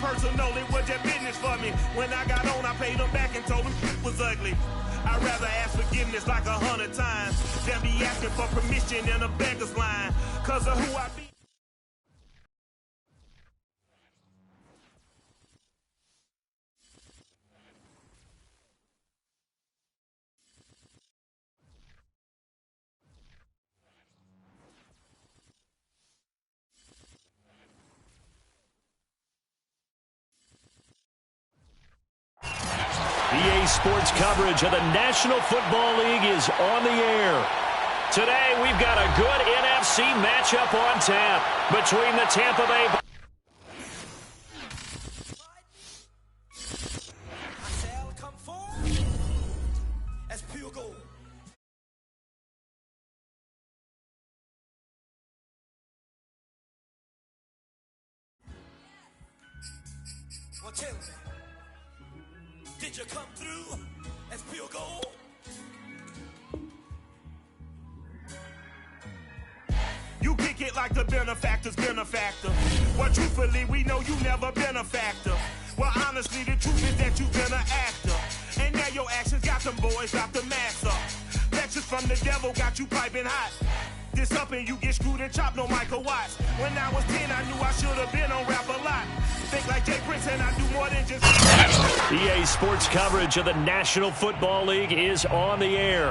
personal, it was just business for me. When I got on, I paid them back and told them it was ugly. I'd rather ask forgiveness like 100 times than be asking for permission in a beggar's line. Cause of who I be. EA Sports coverage of the National Football League is on the air. Today, we've got a good NFC matchup on tap between the Tampa Bay Buccaneers. Well, tell me, did you come through as pure gold? You kick it like the benefactor's benefactor. Well, truthfully, we know you never been a factor. Well, honestly, the truth is that you've been an actor. And now your actions got them boys out the max up. Lectures from the devil got you piping hot. This up and you get screwed and chopped, no Michael Watts. When I was 10, I knew I should have been on rap a lot. Think like Jay Prince and I do more than just... EA Sports coverage of the National Football League is on the air.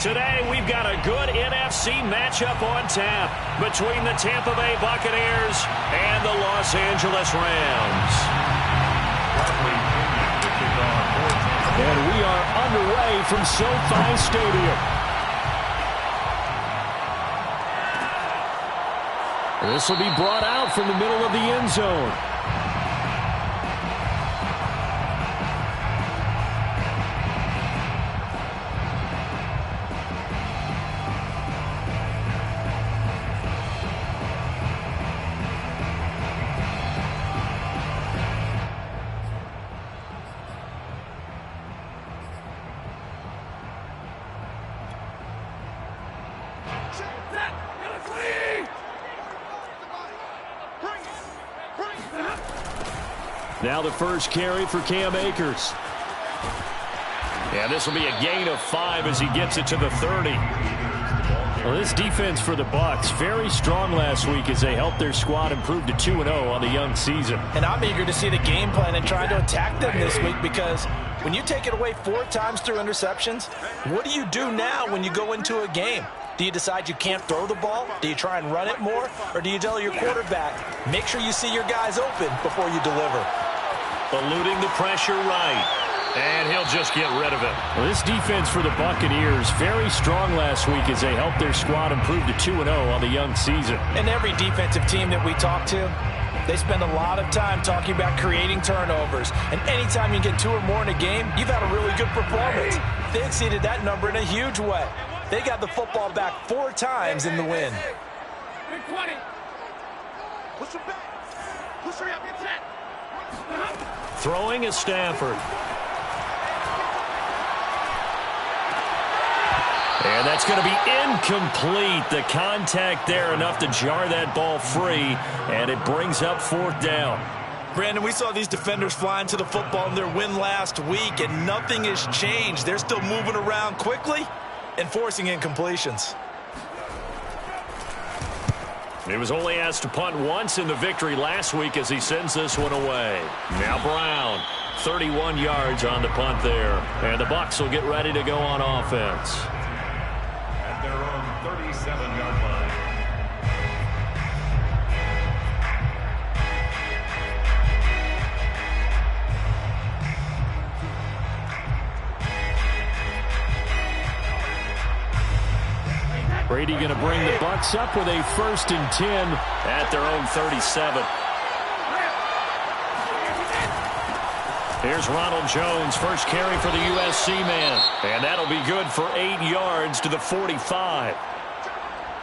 Today, we've got a good NFC matchup on tap between the Tampa Bay Buccaneers and the Los Angeles Rams. And we are underway from SoFi Stadium. This will be brought out from the middle of the end zone. Now the first carry for Cam Akers. And this will be a gain of 5 as he gets it to the 30. Well, this defense for the Bucs, very strong last week as they helped their squad improve to 2-0 on the young season. And I'm eager to see the game plan and trying to attack them this week, because when you take it away 4 times through interceptions, what do you do now when you go into a game? Do you decide you can't throw the ball? Do you try and run it more? Or do you tell your quarterback, make sure you see your guys open before you deliver? Eluding the pressure right. And he'll just get rid of it. Well, this defense for the Buccaneers, very strong last week as they helped their squad improve to 2-0 on the young season. And every defensive team that we talk to, they spend a lot of time talking about creating turnovers. And anytime you get 2 or more in a game, you've had a really good performance. They exceeded that number in a huge way. They got the football back 4 times in the win. Big 20. Push him back. Push her up, get set. Throwing is Stafford. And that's going to be incomplete. The contact there enough to jar that ball free, and it brings up 4th down. Brandon, we saw these defenders flying to the football in their win last week, and nothing has changed. They're still moving around quickly and forcing incompletions. He was only asked to punt once in the victory last week as he sends this one away. Now Brown, 31 yards on the punt there. And the Bucs will get ready to go on offense. At their own 37-yard line. Brady going to bring the Bucs up with a 1st and 10 at their own 37. Here's Ronald Jones, first carry for the USC man. And that'll be good for 8 yards to the 45.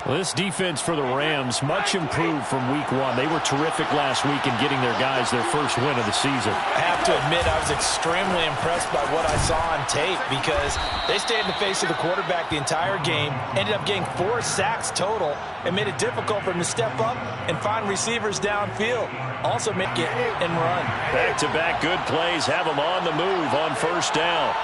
Well, this defense for the Rams, much improved from week one. They were terrific last week in getting their guys their first win of the season. I have to admit, I was extremely impressed by what I saw on tape because they stayed in the face of the quarterback the entire game, ended up getting 4 sacks total, and made it difficult for him to step up and find receivers downfield. Also make it and run. Back-to-back good plays have them on the move on first down.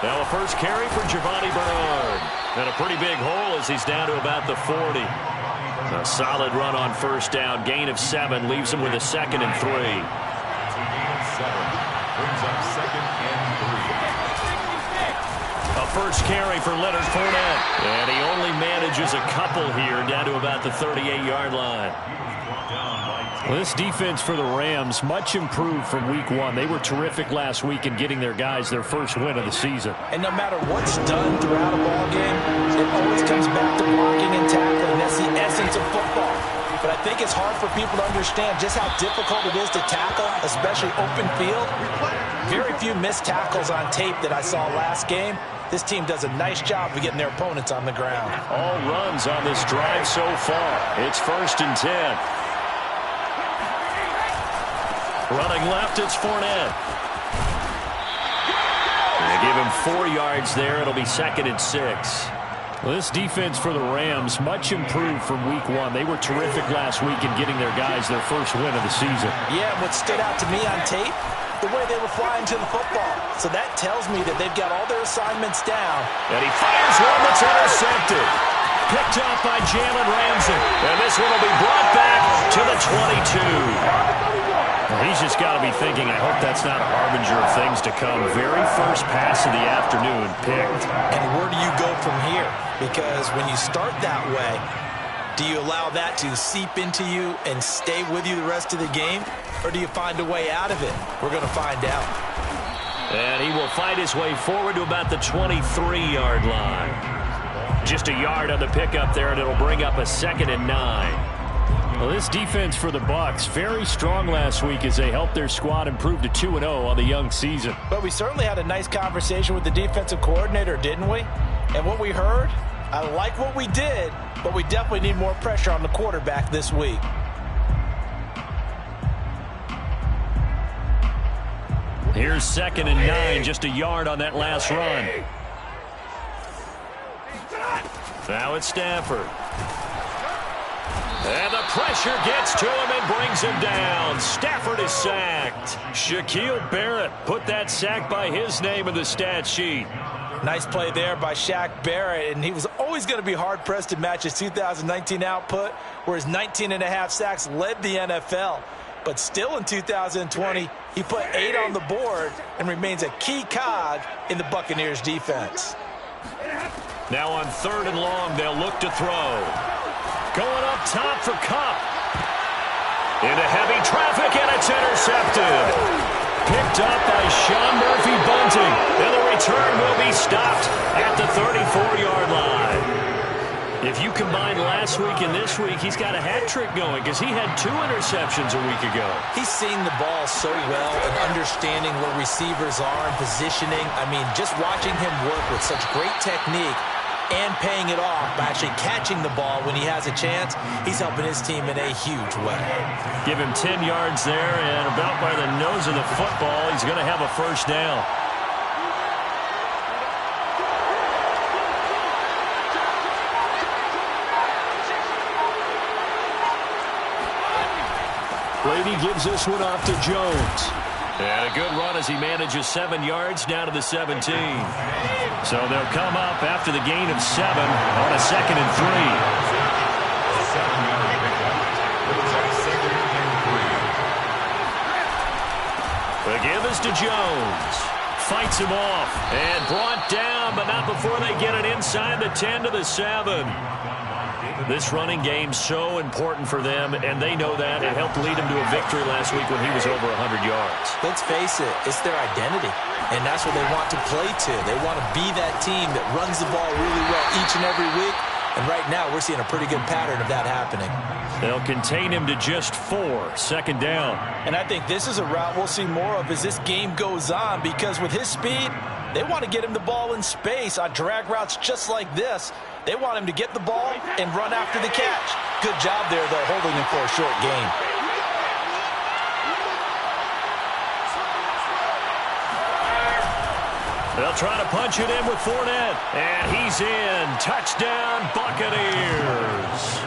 Now a first carry for Giovanni Bernard. And a pretty big hole as he's down to about the 40. A solid run on first down. Gain of 7 leaves him with a 2nd and 3. Gain of 7 brings up 2nd and 3. A first carry for Leonard Fournette. And he only manages a couple here down to about the 38-yard line. Well, this defense for the Rams, much improved from week one. They were terrific last week in getting their guys their first win of the season. And no matter what's done throughout a ball game, it always comes back to blocking and tackling. That's the essence of football. But I think it's hard for people to understand just how difficult it is to tackle, especially open field. Very few missed tackles on tape that I saw last game. This team does a nice job of getting their opponents on the ground. All runs on this drive so far. It's 1st and 10. Running left, it's Fournette. They give him 4 yards there. It'll be 2nd and 6. Well, this defense for the Rams, much improved from week one. They were terrific last week in getting their guys their first win of the season. Yeah, what stood out to me on tape, the way they were flying to the football. So that tells me that they've got all their assignments down. And he fires one that's intercepted. Picked up by Jalen Ramsey. And this one will be brought back to the 22. Well, he's just got to be thinking, I hope that's not a harbinger of things to come. Very first pass of the afternoon picked. And where do you go from here? Because when you start that way, do you allow that to seep into you and stay with you the rest of the game? Or do you find a way out of it? We're going to find out. And he will fight his way forward to about the 23-yard line. Just a yard on the pickup there, and it'll bring up a 2nd and 9. Well, this defense for the Bucs, very strong last week as they helped their squad improve to 2-0 on the young season. But we certainly had a nice conversation with the defensive coordinator, didn't we? And what we heard, I like what we did, but we definitely need more pressure on the quarterback this week. Here's 2nd and 9, just a yard on that last run. Now it's Stafford. And the pressure gets to him and brings him down. Stafford is sacked. Shaquille Barrett put that sack by his name in the stat sheet. Nice play there by Shaq Barrett, and he was always going to be hard-pressed to match his 2019 output, where his 19.5 sacks led the NFL. But still in 2020, he put 8 on the board and remains a key cog in the Buccaneers defense. Now on 3rd and long, they'll look to throw. Going up top for Kupp. Into heavy traffic, and it's intercepted. Picked up by Sean Murphy-Bunting. And the return will be stopped at the 34-yard line. If you combine last week and this week, he's got a hat trick going because he had 2 interceptions a week ago. He's seeing the ball so well and understanding where receivers are and positioning. I mean, just watching him work with such great technique and paying it off by actually catching the ball when he has a chance, he's helping his team in a huge way. Give him 10 yards there, and about by the nose of the football, he's going to have a first down. Brady gives this one off to Jones. And a good run as he manages 7 yards down to the 17. So they'll come up after the gain of 7 on a 2nd and 3. The give is to Jones. Fights him off and brought down, but not before they get it inside the 10 to the 7. This running game so important for them, and they know that. It helped lead him to a victory last week when he was over 100 yards. Let's face it, it's their identity, and that's what they want to play to. They want to be that team that runs the ball really well each and every week, and right now we're seeing a pretty good pattern of that happening. They'll contain him to just 4, 2nd down. And I think this is a route we'll see more of as this game goes on, because with his speed, They want to get him the ball in space on drag routes just like this. They want him to get the ball and run after the catch. Good job there, though, holding him for a short gain. They'll try to punch it in with Fournette. And he's in. Touchdown, Buccaneers.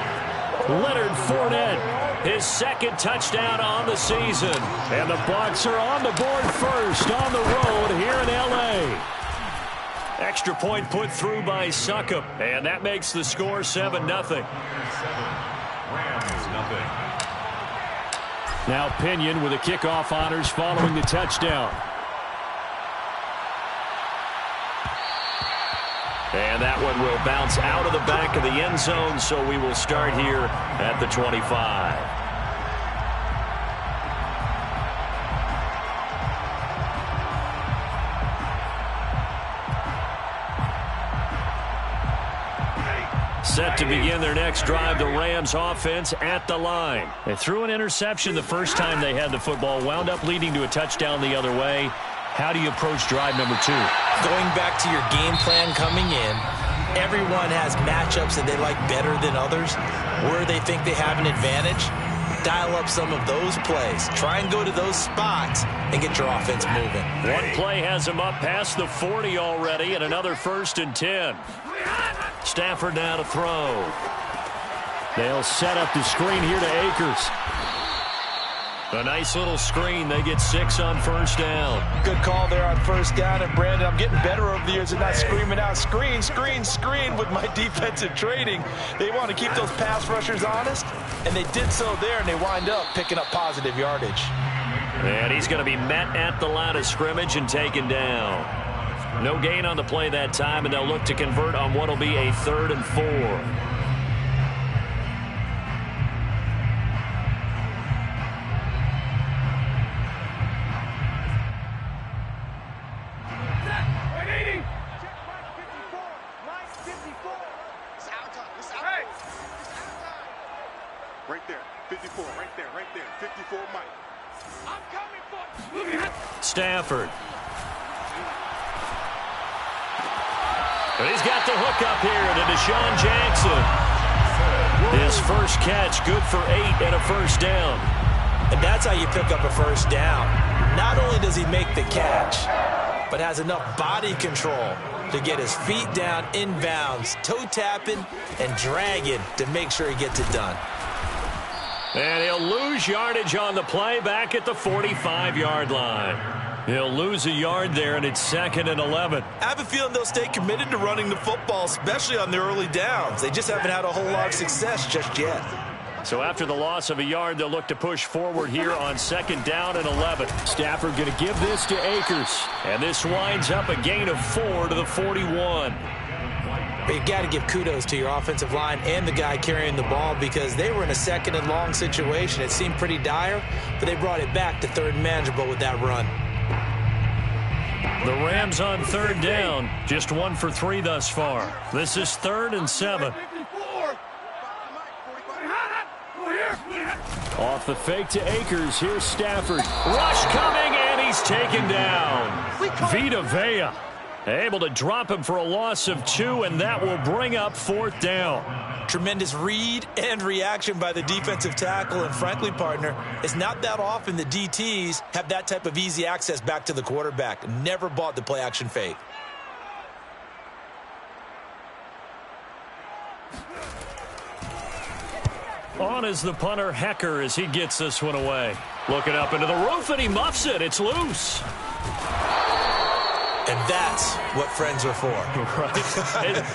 Leonard Fournette, his second touchdown on the season. And the Bucs are on the board first on the road here in L.A. Extra point put through by Succop. And that makes the score 7-0. Now Pinion with the kickoff honors following the touchdown. And that one will bounce out of the back of the end zone, so we will start here at the 25. Set to begin their next drive, the Rams offense at the line. They threw an interception the first time they had the football, wound up leading to a touchdown the other way. How do you approach drive number 2? Going back to your game plan coming in, everyone has matchups that they like better than others. Where they think they have an advantage, dial up some of those plays. Try and go to those spots and get your offense moving. One play has them up past the 40 already, and another 1st and 10. Stafford now to throw. They'll set up the screen here to Akers. A nice little screen. They get 6 on 1st down. Good call there on 1st down. And, Brandon, I'm getting better over the years and not screaming out, screen, screen, screen with my defensive training. They want to keep those pass rushers honest, and they did so there, and they wind up picking up positive yardage. And he's going to be met at the line of scrimmage and taken down. No gain on the play that time, and they'll look to convert on what will be a 3rd and 4. Right there, 54, right there, 54, Mike. I'm coming for you. Stafford. And he's got the hook up here to Deshaun Jackson. His first catch, good for 8 and a 1st down. And that's how you pick up a 1st down. Not only does he make the catch, but has enough body control to get his feet down inbounds, toe tapping and dragging to make sure he gets it done. And he'll lose yardage on the play back at the 45-yard line. He'll lose a yard there, and it's 2nd and 11. I have a feeling they'll stay committed to running the football, especially on their early downs. They just haven't had a whole lot of success just yet. So after the loss of a yard, they'll look to push forward here on 2nd down and 11. Stafford going to give this to Akers. And this winds up a gain of 4 to the 41. But you've got to give kudos to your offensive line and the guy carrying the ball because they were in a 2nd and long situation. It seemed pretty dire, but they brought it back to 3rd and manageable with that run. The Rams on 3rd down, just 1 for 3 thus far. This is 3rd and 7. Off the fake to Akers. Here's Stafford. Rush coming, and he's taken down. Vita Vea able to drop him for a loss of 2, and that will bring up 4th down. Tremendous read and reaction by the defensive tackle, and frankly, partner, it's not that often the DTs have that type of easy access back to the quarterback. Never bought the play-action fake. On is the punter, Hecker, as he gets this one away. Looking up into the roof, and he muffs it. It's loose. And that's what friends are for. Right.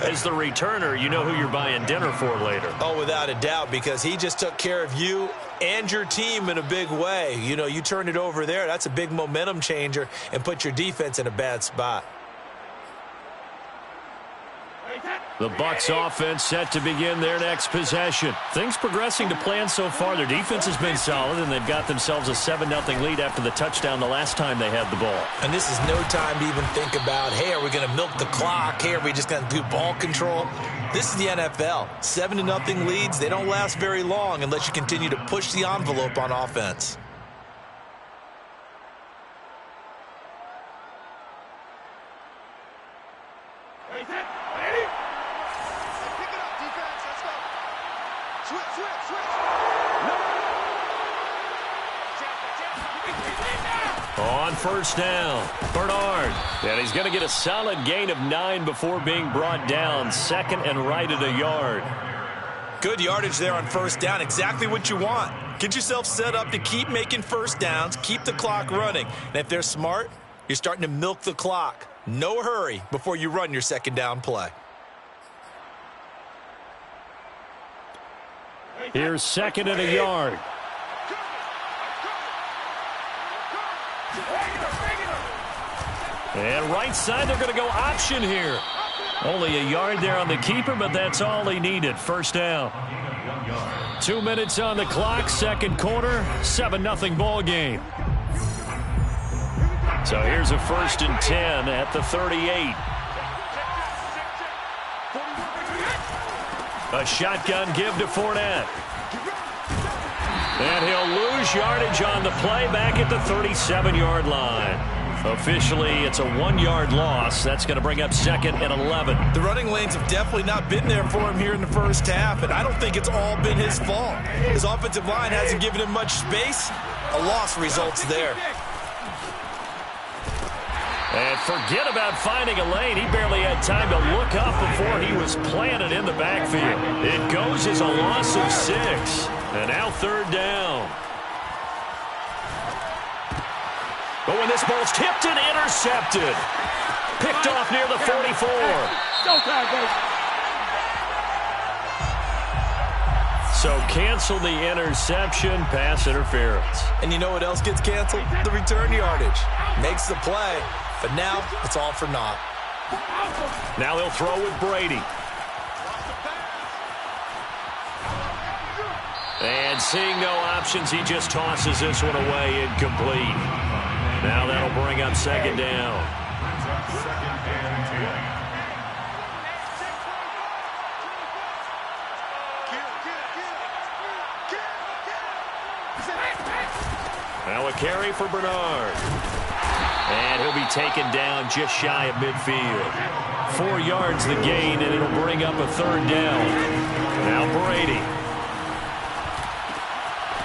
As the returner, you know who you're buying dinner for later. Oh, without a doubt, because he just took care of you and your team in a big way. You know, you turn it over there, that's a big momentum changer and put your defense in a bad spot. The Bucs offense set to begin their next possession. Things progressing to plan so far. Their defense has been solid, and they've got themselves a 7-0 lead after the touchdown the last time they had the ball. And this is no time to even think about, hey, are we going to milk the clock? Hey, are we just going to do ball control? This is the NFL. 7-0 leads, they don't last very long unless you continue to push the envelope on offense. On first down, Bernard. And he's going to get a solid gain of 9 before being brought down. Second and right at a yard. Good yardage there on first down. Exactly what you want. Get yourself set up to keep making first downs, keep the clock running. And if they're smart, you're starting to milk the clock. No hurry before you run your second down play. Here's second and a yard. And right side, they're going to go option here. Only a yard there on the keeper, but that's all he needed. First down. 2 minutes on the clock, second quarter, 7-0 ball game. So here's a 1st and 10 at the 38. A shotgun give to Fournette. And he'll lose yardage on the play back at the 37-yard line. Officially, it's a 1-yard loss. That's going to bring up second and 11. The running lanes have definitely not been there for him here in the first half, and I don't think it's all been his fault. His offensive line hasn't given him much space. A loss results there. And forget about finding a lane. He barely had time to look up before he was planted in the backfield. It goes as a loss of 6. And now third down. But when this ball's tipped and intercepted. Picked off near the 44. So cancel the interception, pass interference. And you know what else gets canceled? The return yardage. Makes the play, but now it's all for naught. Now they'll throw with Brady. And seeing no options, he just tosses this one away, incomplete. Now that'll bring up second down. Now a carry for Bernard. And he'll be taken down just shy of midfield. 4 yards the gain, and it'll bring up a third down. Now Brady.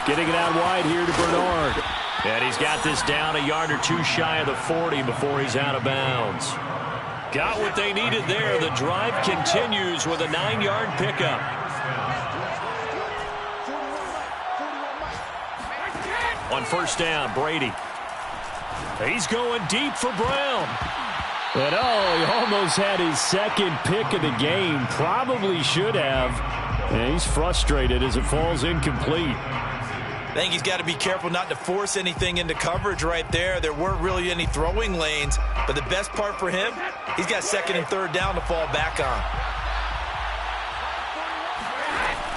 Getting it out wide here to Bernard. And he's got this down a yard or 2 shy of the 40 before he's out of bounds. Got what they needed there. The drive continues with a 9-yard pickup. On first down, Brady. He's going deep for Brown. And he almost had his second pick of the game. Probably should have. And he's frustrated as it falls incomplete. I think he's got to be careful not to force anything into coverage right there. There weren't really any throwing lanes, but the best part for him, he's got second and third down to fall back on.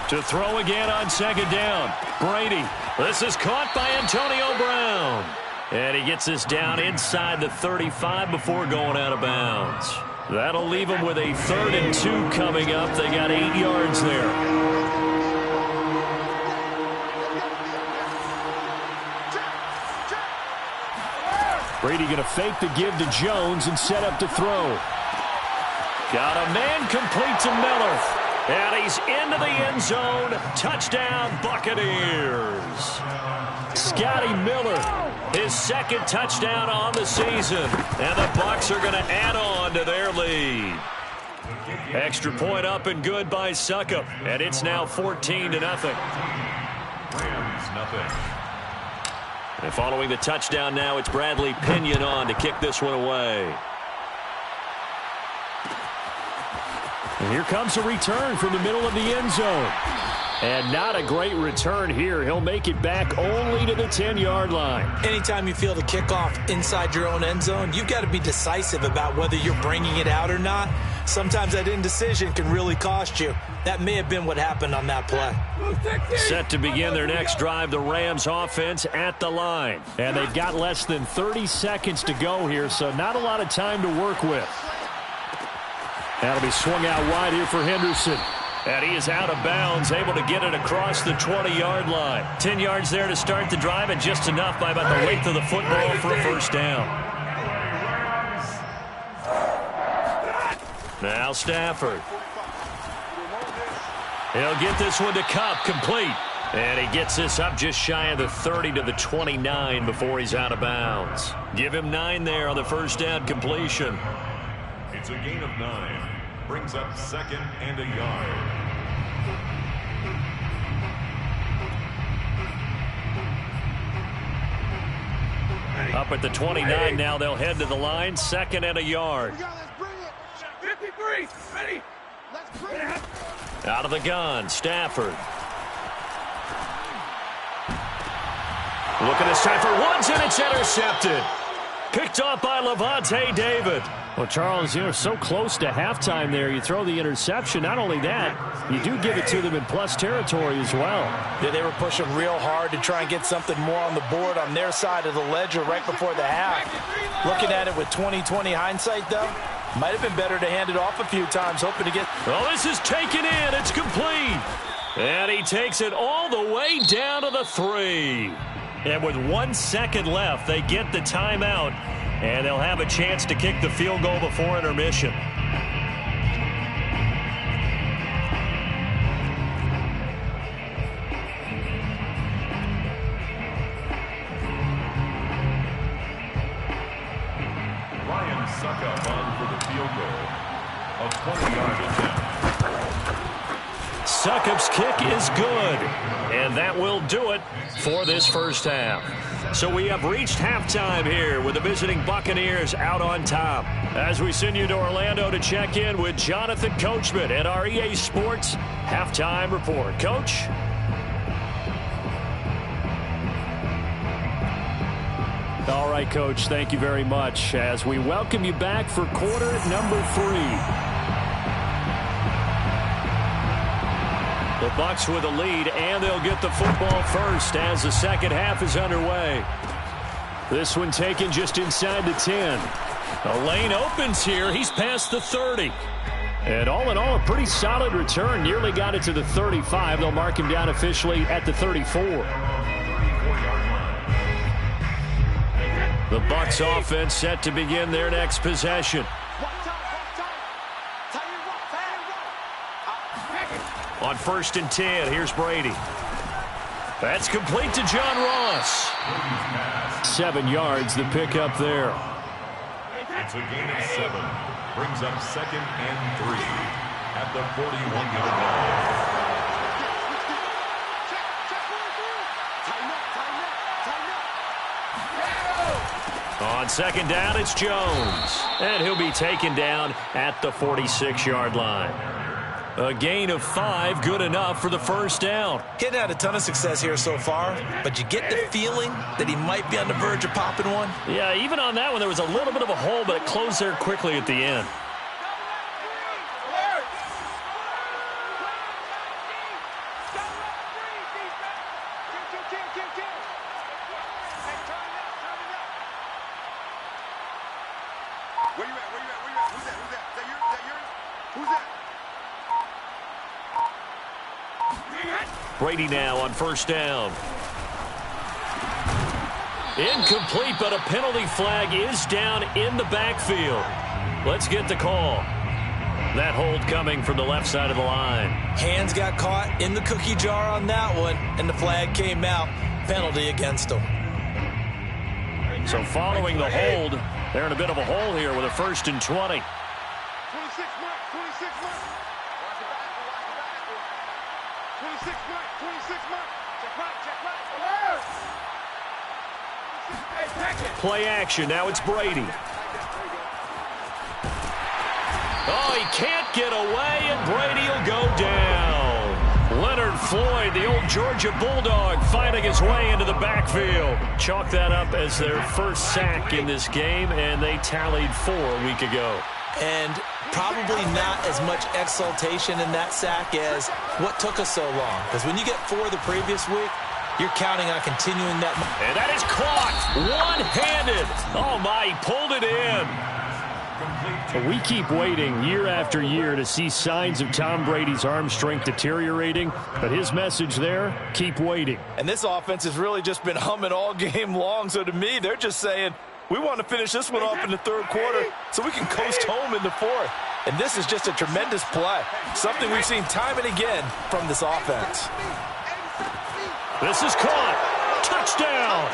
To throw again on second down, Brady. This is caught by Antonio Brown. And he gets this down inside the 35 before going out of bounds. That'll leave him with a 3rd and 2 coming up. They got 8 yards there. Brady going to fake the give to Jones and set up to throw. Got a man complete to Miller. And he's into the end zone. Touchdown, Buccaneers. Scotty Miller, his second touchdown on the season. And the Bucs are going to add on to their lead. Extra point up and good by Succop. And it's now 14-0. Rams, nothing. And following the touchdown now, it's Bradley Pinion on to kick this one away. And here comes a return from the middle of the end zone. And not a great return here. He'll make it back only to the 10-yard line. Anytime you feel the kickoff inside your own end zone, you've got to be decisive about whether you're bringing it out or not. Sometimes that indecision can really cost you. That may have been what happened on that play. Set to begin their next drive, the Rams offense at the line. And they've got less than 30 seconds to go here, so not a lot of time to work with. That'll be swung out wide here for Henderson. And he is out of bounds, able to get it across the 20-yard line. 10 yards there to start the drive, and just enough by about the length of the football for a first down. Now Stafford. He'll get this one to Cup, complete. And he gets this up just shy of the 30 to the 29 before he's out of bounds. Give him 9 there on the first down completion. It's a gain of 9. Brings up 2nd and a yard. Up at the 29 now, they'll head to the line. 2nd and a yard. Let's bring it. 53. Ready. Let's bring it. Out of the gun, Stafford. Looking this time for Woods, and it's intercepted. Picked off by Levante David. Well, Charles, you're so close to halftime there. You throw the interception. Not only that, you do give it to them in plus territory as well. Yeah, they were pushing real hard to try and get something more on the board on their side of the ledger right before the half. Looking at it with 20/20 hindsight, though, might have been better to hand it off a few times, hoping to get... Oh, this is taken in. It's complete. And he takes it all the way down to the 3. And with 1 second left, they get the timeout, and they'll have a chance to kick the field goal before intermission. Ryan Suckup on for the field goal. A 20-yard attempt. Suckup's kick is good, and that will do it for this first half. So we have reached halftime here with the visiting Buccaneers out on top. As we send you to Orlando to check in with Jonathan Coachman at our EA Sports Halftime Report. Coach? All right, Coach, thank you very much as we welcome you back for quarter number 3. The Bucs with a lead, and they'll get the football first as the second half is underway. This one taken just inside the 10. The lane opens here. He's past the 30. And all in all, a pretty solid return. Nearly got it to the 35. They'll mark him down officially at the 34. The Bucs offense set to begin their next possession. On 1st and 10, here's Brady. That's complete to John Ross. 7 yards, the pickup there. It's a gain of 7. Brings up 2nd and 3 at the 41-yard line. On 2nd down, it's Jones. And he'll be taken down at the 46-yard line. A gain of 5, good enough for the first down. Getting had a ton of success here so far, but you get the feeling that he might be on the verge of popping one. Yeah, even on that one, there was a little bit of a hole, but it closed there quickly at the end. Where you at? Who's that? Is that yours? Who's that? Brady now on 1st down. Incomplete, but a penalty flag is down in the backfield. Let's get the call. That hold coming from the left side of the line. Hands got caught in the cookie jar on that one, and the flag came out. Penalty against him. So following the hold, they're in a bit of a hole here with a 1st and 20. 26 Mike. 26 Mike. Play action. Now it's Brady. Oh, he can't get away, and Brady will go down. Leonard Floyd, the old Georgia Bulldog, finding his way into the backfield. Chalk that up as their first sack in this game, and they tallied 4 a week ago. And probably not as much exultation in that sack as what took us so long. Because when you get 4 the previous week, you're counting on continuing that. And that is caught one-handed. Oh, my, he pulled it in. We keep waiting year after year to see signs of Tom Brady's arm strength deteriorating, but his message there, keep waiting. And this offense has really just been humming all game long, so to me, they're just saying, we want to finish this one off in the 3rd quarter so we can coast home in the 4th. And this is just a tremendous play. Something we've seen time and again from this offense. This is caught. Touchdown.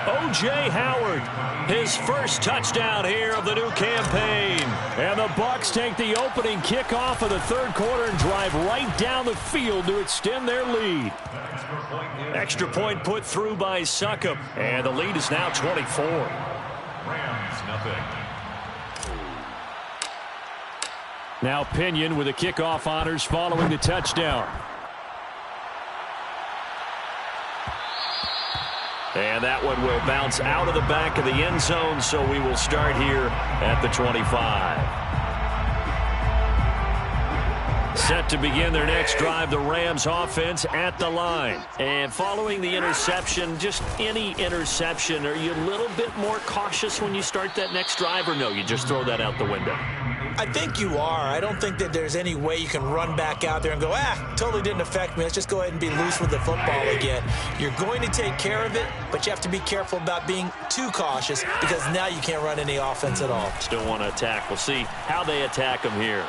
O.J. Howard, his first touchdown here of the new campaign. And the Bucs take the opening kickoff of the third quarter and drive right down the field to extend their lead. Extra point put through by Succop, and the lead is now 24. Rams, nothing. Now Pinion with the kickoff honors following the touchdown. And that one will bounce out of the back of the end zone, so we will start here at the 25. Set to begin their next drive, the Rams offense at the line. And following the interception, just any interception, are you a little bit more cautious when you start that next drive, or no, you just throw that out the window? I think you are. I don't think that there's any way you can run back out there and go, totally didn't affect me. Let's just go ahead and be loose with the football again. You're going to take care of it, but you have to be careful about being too cautious because now you can't run any offense at all. Still want to attack. We'll see how they attack them here.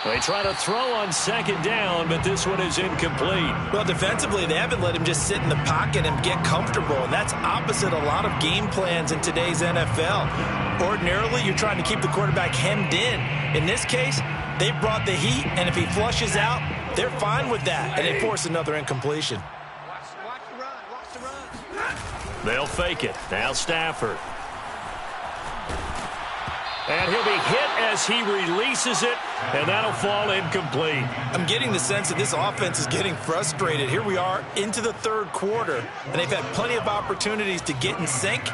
They try to throw on second down, but this one is incomplete. Well, defensively, they haven't let him just sit in the pocket and get comfortable, and that's opposite a lot of game plans in today's NFL. Ordinarily, you're trying to keep the quarterback hemmed in. In this case, they brought the heat, and if he flushes out, they're fine with that, and they force another incompletion. Watch the run. They'll fake it. Now Stafford. And he'll be hit as he releases it, and that'll fall incomplete. I'm getting the sense that this offense is getting frustrated. Here we are into the third quarter, and they've had plenty of opportunities to get in sync.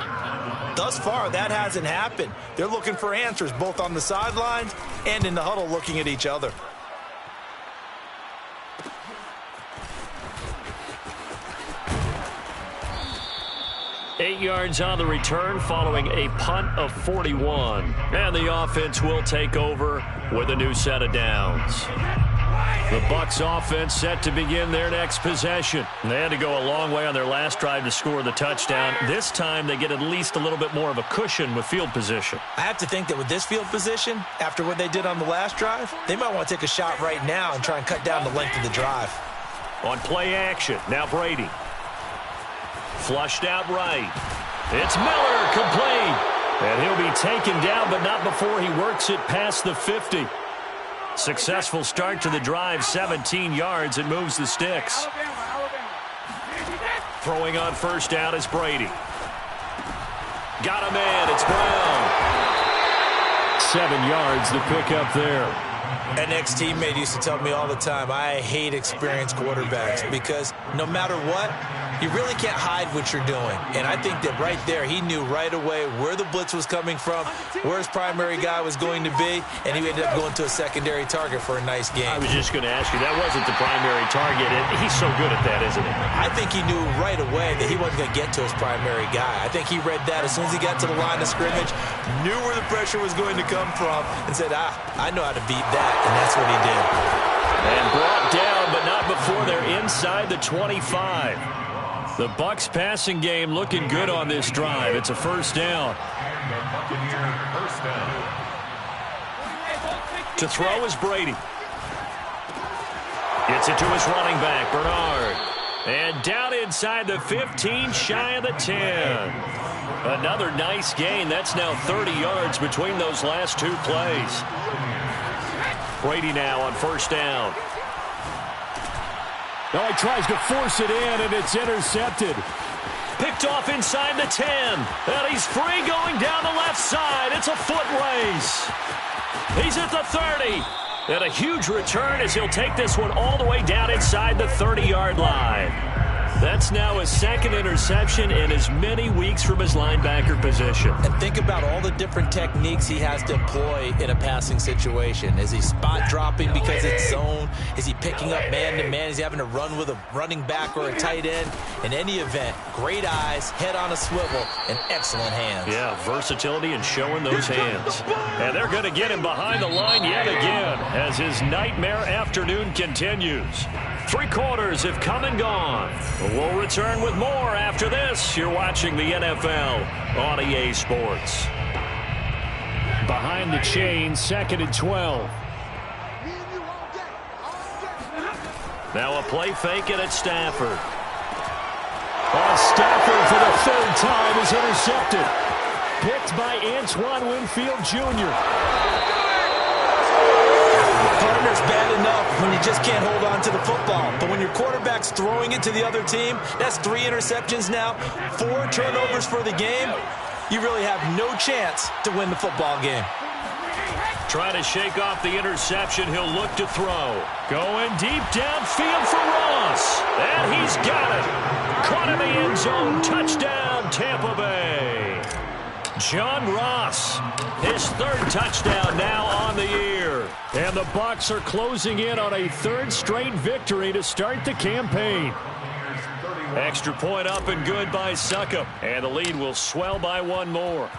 Thus far, that hasn't happened. They're looking for answers both on the sidelines and in the huddle looking at each other. Eight yards on the return following a punt of 41. And the offense will take over with a new set of downs. The Bucs offense set to begin their next possession. They had to go a long way on their last drive to score the touchdown. This time they get at least a little bit more of a cushion with field position. I have to think that with this field position, after what they did on the last drive, they might want to take a shot right now and try and cut down the length of the drive. On play action, now Brady. Flushed out right. It's Miller, complete. And he'll be taken down, but not before he works it past the 50. Successful start to the drive, 17 yards, and moves the sticks. Throwing on first down is Brady. Got him in, it's Brown. 7 yards, the pickup there. An ex-teammate used to tell me all the time, I hate experienced quarterbacks because no matter what, you really can't hide what you're doing. And I think that right there, he knew right away where the blitz was coming from, where his primary guy was going to be, and he ended up going to a secondary target for a nice game. I was just going to ask you, that wasn't the primary target. He's so good at that, isn't he? I think he knew right away that he wasn't going to get to his primary guy. I think he read that as soon as he got to the line of scrimmage, knew where the pressure was going to come from, and said, I know how to beat that, and that's what he did. And brought down, but not before they're inside the 25. The Bucs passing game looking good on this drive. It's a first down. To throw is Brady. Gets it to his running back, Bernard. And down inside the 15, shy of the 10. Another nice gain. That's now 30 yards between those last two plays. Brady now on first down. Now he tries to force it in, and it's intercepted. Picked off inside the 10. And he's free going down the left side. It's a foot race. He's at the 30. And a huge return as he'll take this one all the way down inside the 30-yard line. That's now his second interception in as many weeks from his linebacker position. And think about all the different techniques he has to employ in a passing situation. Is he spot dropping because it's zone? Is he picking up man-to-man? Is he having to run with a running back or a tight end? In any event, great eyes, head on a swivel, and excellent hands. Yeah, versatility and showing those hands. And they're going to get him behind the line yet again as his nightmare afternoon continues. 3 quarters have come and gone. We'll return with more after this. You're watching the NFL on EA Sports. behind the chain, 2nd and 12. Now a play fake it at Stafford. Stafford for the 3rd time is intercepted. Picked by Antoine Winfield Jr. Partner's bad enough when you just can't hold on to the football. But when your quarterback's throwing it to the other team, that's 3 interceptions now, 4 turnovers for the game. You really have no chance to win the football game. Trying to shake off the interception. He'll look to throw. Going deep downfield for Ross. And he's got it. Caught in the end zone. Touchdown, Tampa Bay. John Ross, his 3rd touchdown now on the year. And the Bucs are closing in on a 3rd straight victory to start the campaign. Extra point up and good by Succop. And the lead will swell by 1 more.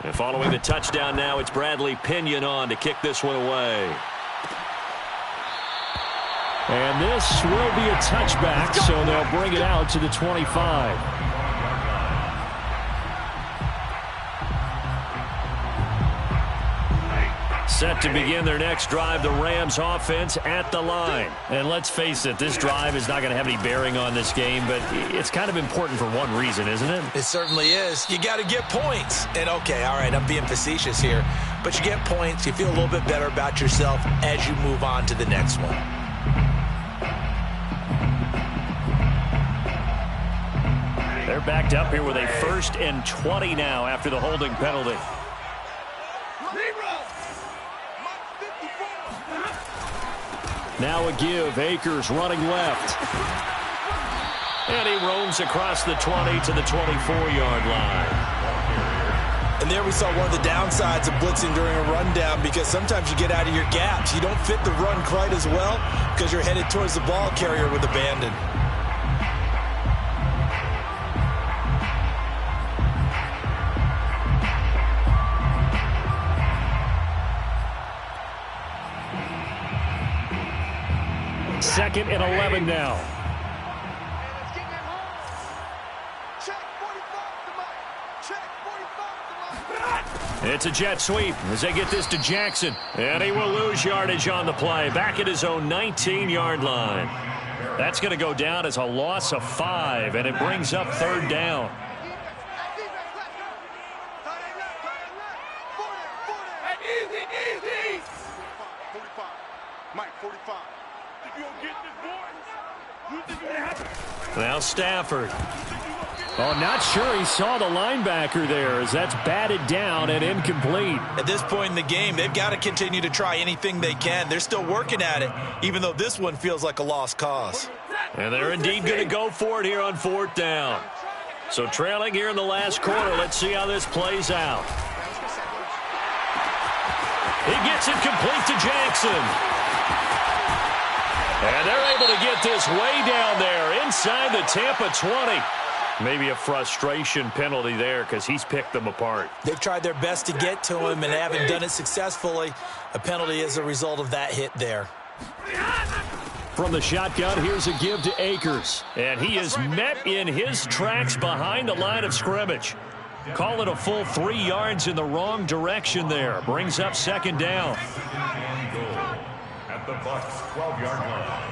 And following the touchdown now, it's Bradley Pinion on to kick this one away. And this will be a touchback, so they'll bring it out to the 25. Set to begin their next drive, the Rams offense at the line. And let's face it, this drive is not going to have any bearing on this game, but it's kind of important for one reason, isn't it? It certainly is. You got to get points. And okay, all right, I'm being facetious here, but you get points, you feel a little bit better about yourself as you move on to the next one. They're backed up here with a 1st and 20 now after the holding penalty. Now a give. Akers running left. And he roams across the 20 to the 24-yard line. And there we saw one of the downsides of blitzing during a rundown, because sometimes you get out of your gaps. You don't fit the run quite as well because you're headed towards the ball carrier with abandon. Second and 11 now. It's a jet sweep as they get this to Jackson. And he will lose yardage on the play. Back at his own 19-yard line. That's going to go down as a loss of 5, and it brings up 3rd down. Now Stafford. Oh, not sure he saw the linebacker there, as that's batted down and incomplete. At this point in the game, they've got to continue to try anything they can. They're still working at it, even though this one feels like a lost cause. And they're indeed going to go for it here on 4th down. So trailing here in the last quarter, let's see how this plays out. He gets it complete to Jackson. And they're able to get this way down there inside the Tampa 20. Maybe a frustration penalty there because he's picked them apart. They've tried their best to get to him and haven't done it successfully. A penalty as a result of that hit there. From the shotgun, here's a give to Akers. And he is met in his tracks behind the line of scrimmage. Call it a full 3 yards in the wrong direction there. Brings up 2nd down. At the Bucs 12-yard line.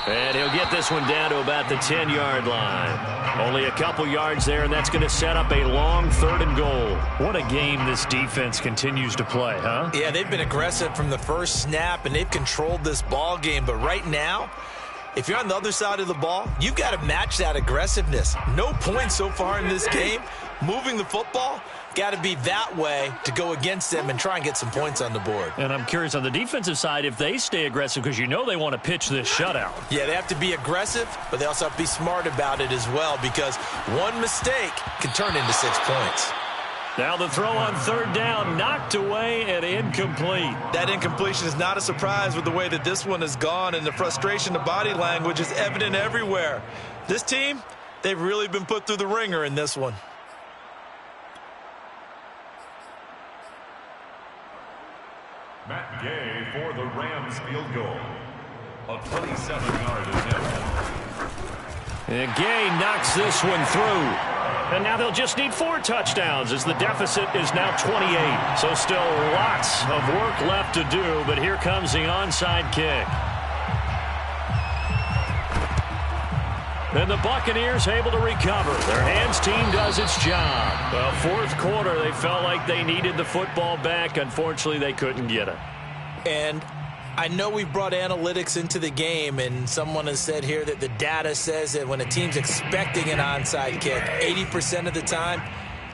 And he'll get this one down to about the 10-yard line. Only a couple yards there, and that's going to set up a long 3rd and goal. What a game this defense continues to play, huh? Yeah, they've been aggressive from the first snap, and they've controlled this ball game. But right now, if you're on the other side of the ball, you've got to match that aggressiveness. No points so far in this game. Moving the football, got to be that way to go against them and try and get some points on the board. And I'm curious on the defensive side if they stay aggressive, because you know they want to pitch this shutout. Yeah, they have to be aggressive, but they also have to be smart about it as well, because one mistake can turn into 6 points. Now the throw on 3rd down, knocked away and incomplete. That incompletion is not a surprise with the way that this one has gone, and the frustration, the body language is evident everywhere. This team, they've really been put through the ringer in this one. Matt Gay for the Rams field goal. A 27-yard attempt. And Gay knocks this one through. And now they'll just need 4 touchdowns as the deficit is now 28. So still lots of work left to do, but here comes the onside kick. And the Buccaneers able to recover. Their hands team does its job. Well, fourth quarter, they felt like they needed the football back. Unfortunately, they couldn't get it. And I know we brought analytics into the game, and someone has said here that the data says that when a team's expecting an onside kick, 80% of the time,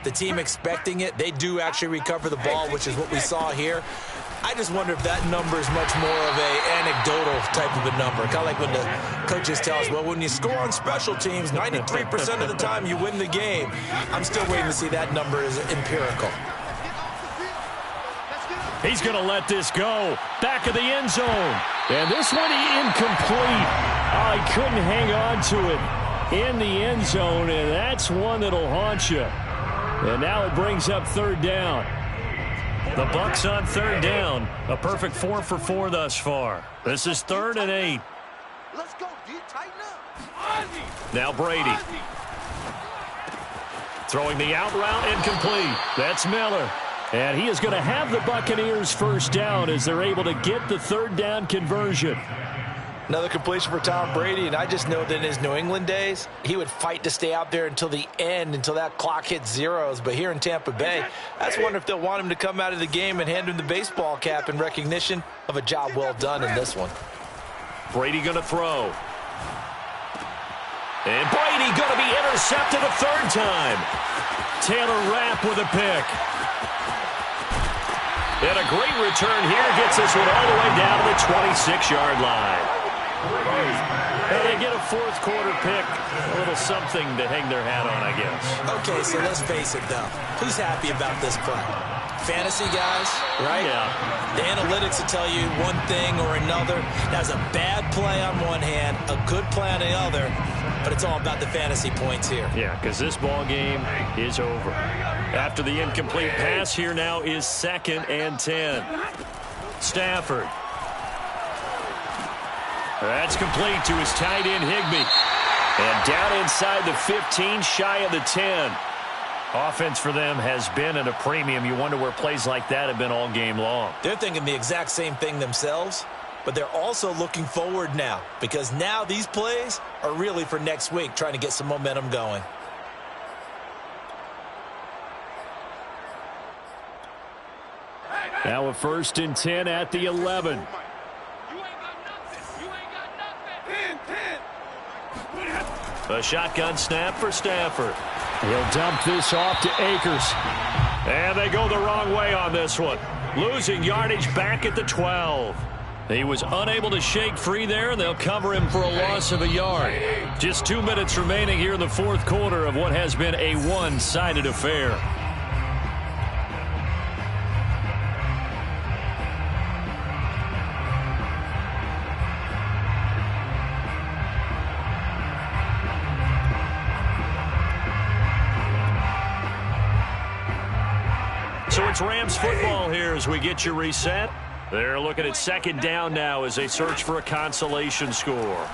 the team expecting it, they do actually recover the ball, which is what we saw here. I just wonder if that number is much more of a anecdotal type of a number. Kind of like when the coaches tell us, well, when you score on special teams, 93% of the time you win the game. I'm still waiting to see that number is empirical. He's going to let this go. Back of the end zone. And this one incomplete. Oh, he couldn't hang on to it in the end zone, and that's one that'll haunt you. And now it brings up third down. The Bucs on third down. A perfect 4 for 4 thus far. This is 3rd and 8. Let's go, D. Tighten up. Now Brady. Throwing the out route, incomplete. That's Miller. And he is going to have the Buccaneers first down as they're able to get the third down conversion. Another completion for Tom Brady, and I just know that in his New England days, he would fight to stay out there until the end, until that clock hit zeros. But here in Tampa Bay, I just wonder if they'll want him to come out of the game and hand him the baseball cap in recognition of a job well done in this one. Brady going to throw. And Brady going to be intercepted a third time. Taylor Rapp with a pick. And a great return here gets this one all the way down to the 26-yard line. Well, they get a fourth quarter pick, a little something to hang their hat on, I guess. Okay, so let's face it, though. Who's happy about this play? Fantasy guys, right? Yeah. The analytics will tell you one thing or another. That's a bad play on one hand, a good play on the other, but it's all about the fantasy points here. Yeah, because this ball game is over. After the incomplete pass, here now is 2nd and 10. Stafford. That's complete to his tight end, Higbee. And down inside the 15, shy of the 10. Offense for them has been at a premium. You wonder where plays like that have been all game long. They're thinking the exact same thing themselves, but they're also looking forward now because now these plays are really for next week, trying to get some momentum going. Now a 1st and 10 at the 11. A shotgun snap for Stafford. He'll dump this off to Akers. And they go the wrong way on this one. Losing yardage back at the 12. He was unable to shake free there, and they'll cover him for a loss of a yard. Just 2 minutes remaining here in the fourth quarter of what has been a one-sided affair. So it's Rams football here as we get you reset. They're looking at 2nd down now as they search for a consolation score.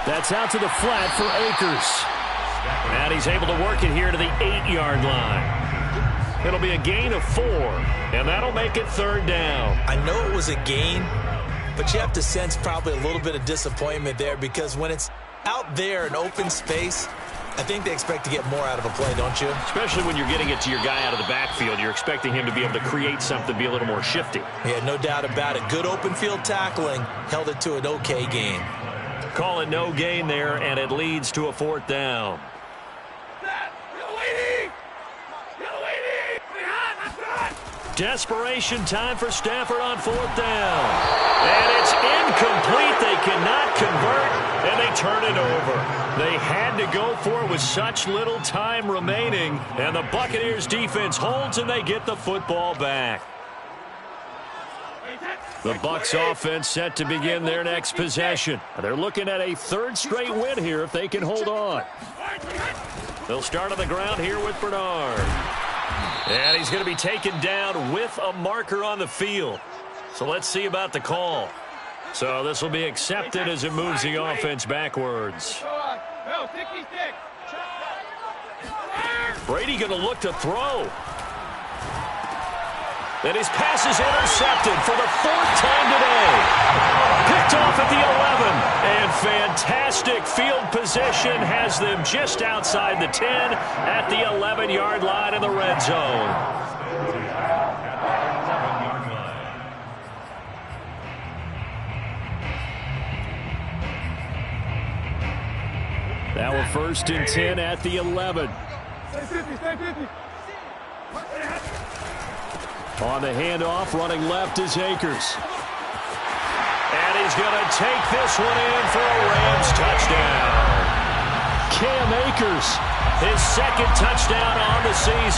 That's out to the flat for Akers. And he's able to work it here to the 8-yard line. It'll be a gain of 4, and that'll make it 3rd down. I know it was a gain, but you have to sense probably a little bit of disappointment there because when it's out there in open space, I think they expect to get more out of a play, don't you? Especially when you're getting it to your guy out of the backfield. You're expecting him to be able to create something, be a little more shifty. Yeah, no doubt about it. Good open field tackling held it to an okay gain. Call it no gain there, and it leads to a 4th down. Desperation time for Stafford on 4th down. And it's incomplete. They cannot convert, and they turn it over. They had to go for it with such little time remaining, and the Buccaneers defense holds, and they get the football back. The Bucs offense set to begin their next possession. They're looking at a 3rd straight win here if they can hold on. They'll start on the ground here with Bernard. And he's going to be taken down with a marker on the field. So let's see about the call. So this will be accepted as it moves the offense backwards. Brady going to look to throw. And his pass is intercepted for the 4th time today. Picked off at the 11. And fantastic field position has them just outside the 10 at the 11-yard line in the red zone. Now a 1st and 10 at the 11. On the handoff, running left is Akers. And he's going to take this one in for a Rams touchdown. Cam Akers, his 2nd touchdown on the season.